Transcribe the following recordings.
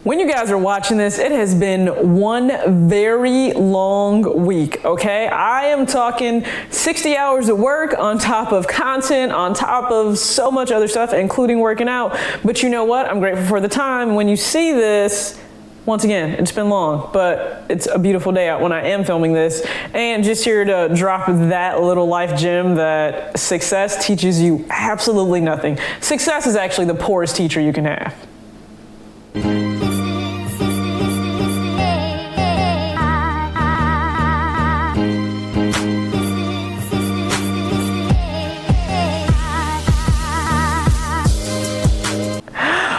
When you guys are watching this, it has been one very long week, okay? I am talking 60 hours of work on top of content, on top of so much other stuff, including working out. But you know what? I'm grateful for the time. When you see this, once again, it's been long, but it's a beautiful day out when I am filming this. And just here to drop that little life gem that success teaches you absolutely nothing. Success is actually the poorest teacher you can have.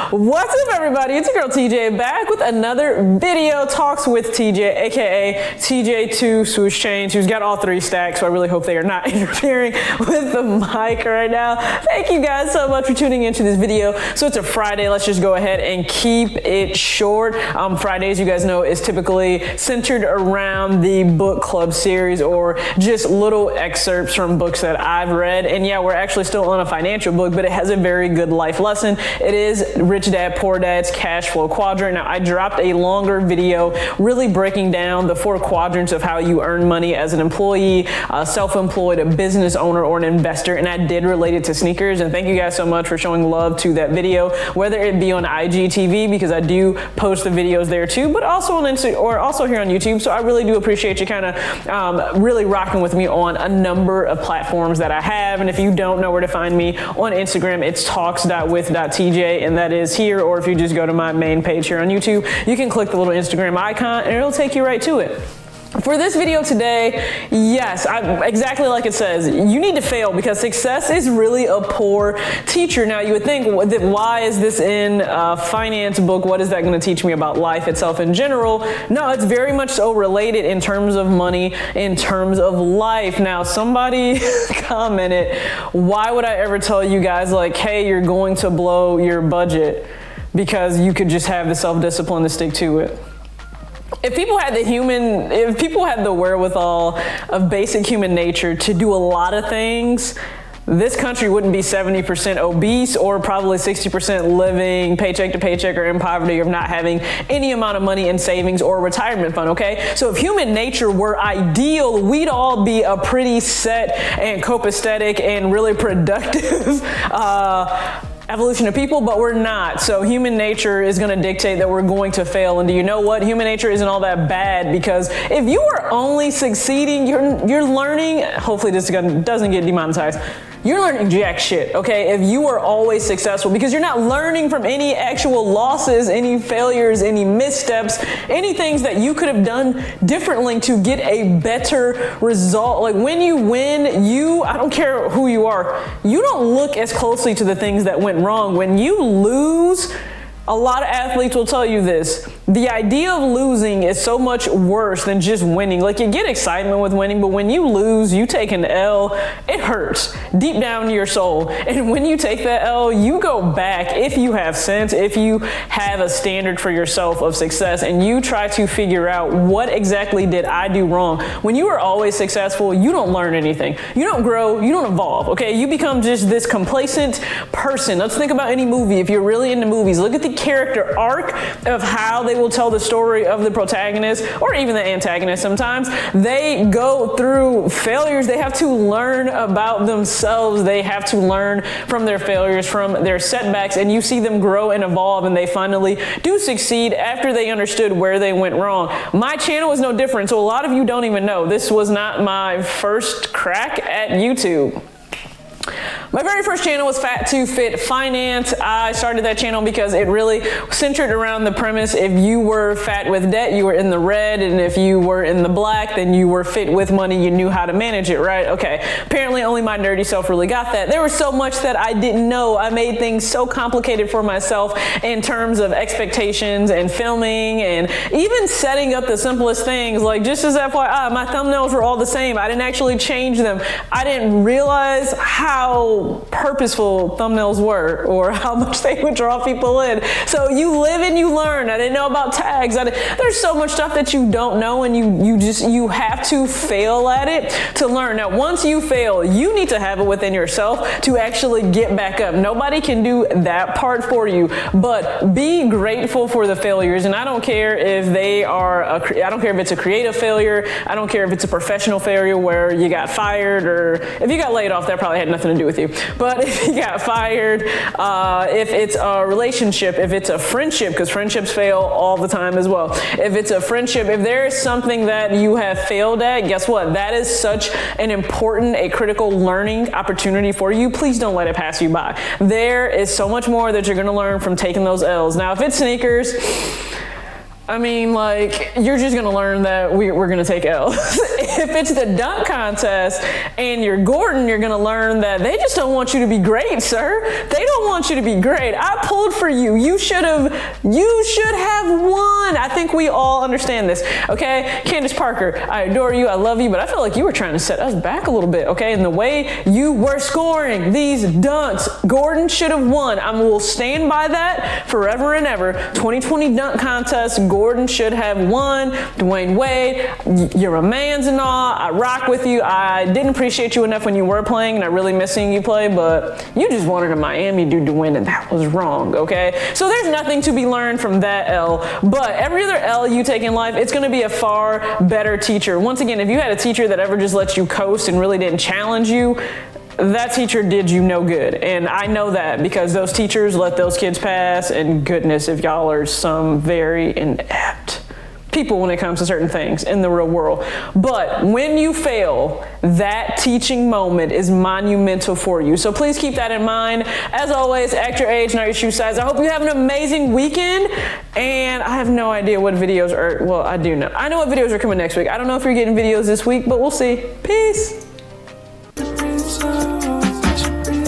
What's up, everybody? It's your girl TJ back with another video talks with TJ, aka TJ2 Swoosh Chains, who's got all three stacks, so I really hope they are not interfering with the mic right now. Thank you guys so much for tuning into this video. So it's a Friday. Let's just go ahead and keep it short. Fridays, you guys know, is typically centered around the book club series or just little excerpts from books that I've read. And yeah, we're actually still on a financial book, but it has a very good life lesson. It is Rich Dad, Poor Dad's Cashflow Quadrant. Now, I dropped a longer video really breaking down the 4 quadrants of how you earn money as an employee, self-employed, a business owner, or an investor, and I did relate it to sneakers. And thank you guys so much for showing love to that video, whether it be on IGTV, because I do post the videos there too, but also on Instagram or also here on YouTube. So I really do appreciate you kind of really rocking with me on a number of platforms that I have. And if you don't know where to find me on Instagram, it's talks.with.tj, and that is here, or if you just go to my main page here on YouTube, you can click the little Instagram icon and it'll take you right to it. For this video today, yes, exactly like it says, you need to fail because success is really a poor teacher. Now, you would think, why is this in a finance book? What is that going to teach me about life itself in general? No, it's very much so related in terms of money, in terms of life. Now, somebody commented, why would I ever tell you guys like, hey, you're going to blow your budget because you could just have the self-discipline to stick to it? If people had the wherewithal of basic human nature to do a lot of things, this country wouldn't be 70% obese or probably 60% living paycheck to paycheck or in poverty or not having any amount of money in savings or retirement fund, okay? So if human nature were ideal, we'd all be a pretty set and copacetic and really productive evolution of people, but we're not. So human nature is going to dictate that we're going to fail. And do you know what? Human nature isn't all that bad, because if you are only succeeding, you're learning, hopefully this doesn't get demonetized, you're learning jack shit, okay? If you are always successful, because you're not learning from any actual losses, any failures, any missteps, any things that you could have done differently to get a better result. Like when you win, I don't care who you are, you don't look as closely to the things that went wrong. When you lose, a lot of athletes will tell you this. The idea of losing is so much worse than just winning. Like, you get excitement with winning, but when you lose, you take an L, it hurts deep down in your soul. And when you take that L, you go back, if you have sense, if you have a standard for yourself of success, and you try to figure out what exactly did I do wrong. When you are always successful, you don't learn anything. You don't grow, you don't evolve, okay? You become just this complacent person. Let's think about any movie. If you're really into movies, look at the character arc of how they will tell the story of the protagonist or even the antagonist. Sometimes they go through failures. They have to learn about themselves. They have to learn from their failures, from their setbacks, and you see them grow and evolve, and they finally do succeed after they understood where they went wrong. My channel is no different, so a lot of you don't even know. This was not my first crack at YouTube. My very first channel was Fat to Fit Finance. I started that channel because it really centered around the premise: if you were fat with debt, you were in the red, and if you were in the black, then you were fit with money, you knew how to manage it, right? Okay, apparently only my nerdy self really got that. There was so much that I didn't know. I made things so complicated for myself in terms of expectations and filming and even setting up the simplest things. Like, just as FYI, my thumbnails were all the same. I didn't actually change them. I didn't realize how how purposeful thumbnails were or how much they would draw people in. So you live and you learn. I didn't know about tags. There's so much stuff that you don't know, and you have to fail at it to learn. Now, once you fail, you need to have it within yourself to actually get back up. Nobody can do that part for you, but be grateful for the failures. And I don't care if they are, I don't care if it's a creative failure. I don't care if it's a professional failure where you got fired, or if you got laid off, that probably had nothing to do with you. But if you got fired, if it's a relationship, if it's a friendship, because friendships fail all the time as well. If it's a friendship, if there is something that you have failed at, guess what? That is such an important, a critical learning opportunity for you. Please don't let it pass you by. There is so much more that you're going to learn from taking those L's. Now, if it's sneakers, I mean, like, you're just gonna learn that we're gonna take L's. If it's the dunk contest and you're Gordon, you're gonna learn that they just don't want you to be great, sir. They don't want you to be great. I pulled for you. You should have won. I think we all understand this, okay? Candace Parker, I adore you, I love you, but I feel like you were trying to set us back a little bit, okay? And the way you were scoring these dunks, Gordon should have won. I will stand by that forever and ever. 2020 dunk contest, Gordon should have won. Dwayne Wade, you're a man's and all. I rock with you. I didn't appreciate you enough when you were playing, and I really miss seeing you play, but you just wanted a Miami dude to win, and that was wrong, okay? So there's nothing to be learned from that L, but every other L you take in life, it's gonna be a far better teacher. Once again, if you had a teacher that ever just let you coast and really didn't challenge you, that teacher did you no good. And I know that because those teachers let those kids pass, and goodness, if y'all are some very inept people when it comes to certain things in the real world. But when you fail, that teaching moment is monumental for you. So please keep that in mind. As always, act your age, not your shoe size. I hope you have an amazing weekend. And I have no idea what videos are, well, I do know. I know what videos are coming next week. I don't know if you're getting videos this week, but we'll see. Peace.